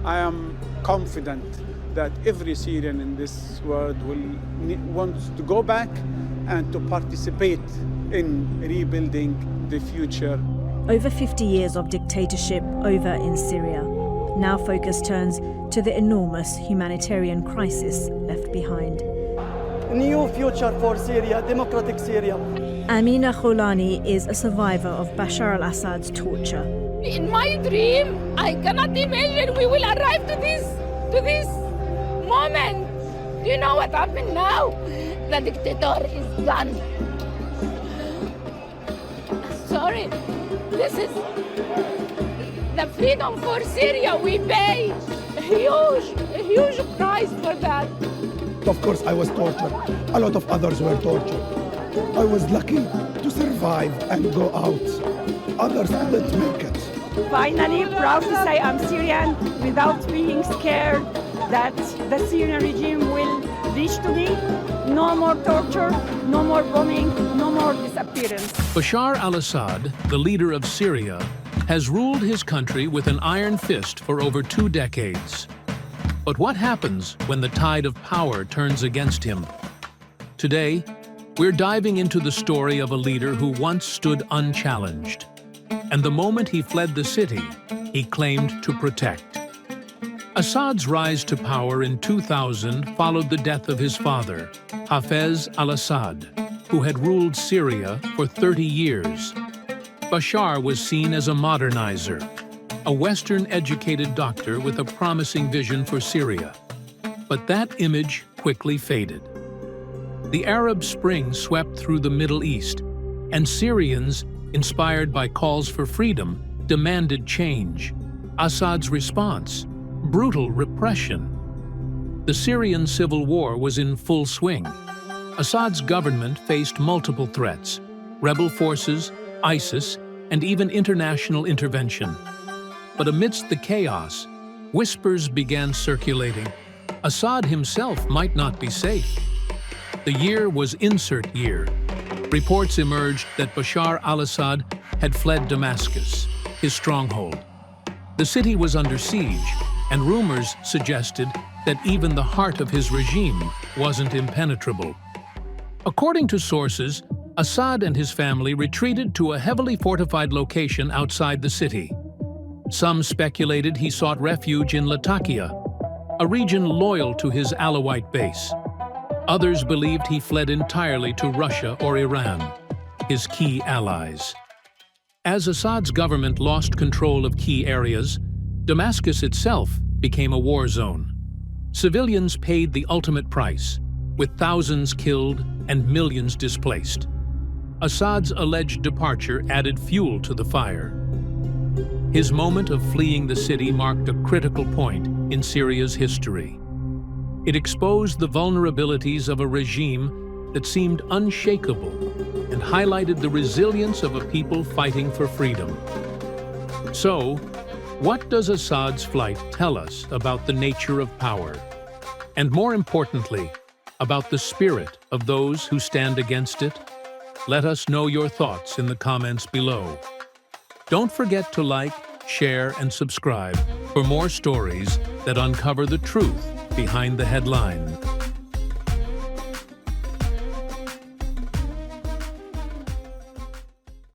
I am confident that every Syrian in this world wants to go back and to participate in rebuilding the future. Over 50 years of dictatorship over in Syria. Now focus turns to the enormous humanitarian crisis left behind. New future for Syria, democratic Syria. Amina Kholani is a survivor of Bashar al-Assad's torture. In my dream, I cannot imagine we will arrive to this moment. Do you know what happened now? The dictator is gone. Sorry, this is the freedom for Syria. We pay a huge price for that. Of course, I was tortured. A lot of others were tortured. I was lucky to survive and go out. Others didn't make it. Finally, proud to say I'm Syrian without being scared that the Syrian regime will reach to me. No more torture, no more bombing, no more disappearance. Bashar al-Assad, the leader of Syria, has ruled his country with an iron fist for over 2 decades. But what happens when the tide of power turns against him? Today, we're diving into the story of a leader who once stood unchallenged. And the moment he fled the city, he claimed to protect. Assad's rise to power in 2000 followed the death of his father, Hafez al-Assad, who had ruled Syria for 30 years. Bashar was seen as a modernizer, a Western-educated doctor with a promising vision for Syria. But that image quickly faded. The Arab Spring swept through the Middle East, and Syrians, inspired by calls for freedom, demanded change. Assad's response: brutal repression. The Syrian civil war was in full swing. Assad's government faced multiple threats: rebel forces, ISIS, and even international intervention. But amidst the chaos, whispers began circulating. Assad himself might not be safe. The year was insert year. Reports emerged that Bashar al-Assad had fled Damascus, his stronghold. The city was under siege, and rumors suggested that even the heart of his regime wasn't impenetrable. According to sources, Assad and his family retreated to a heavily fortified location outside the city. Some speculated he sought refuge in Latakia, a region loyal to his Alawite base. Others believed he fled entirely to Russia or Iran, his key allies. As Assad's government lost control of key areas, Damascus itself became a war zone. Civilians paid the ultimate price, with thousands killed and millions displaced. Assad's alleged departure added fuel to the fire. His moment of fleeing the city marked a critical point in Syria's history. It exposed the vulnerabilities of a regime that seemed unshakable and highlighted the resilience of a people fighting for freedom. So, what does Assad's flight tell us about the nature of power? And more importantly, about the spirit of those who stand against it? Let us know your thoughts in the comments below. Don't forget to like, share, and subscribe for more stories that uncover the truth behind the headline.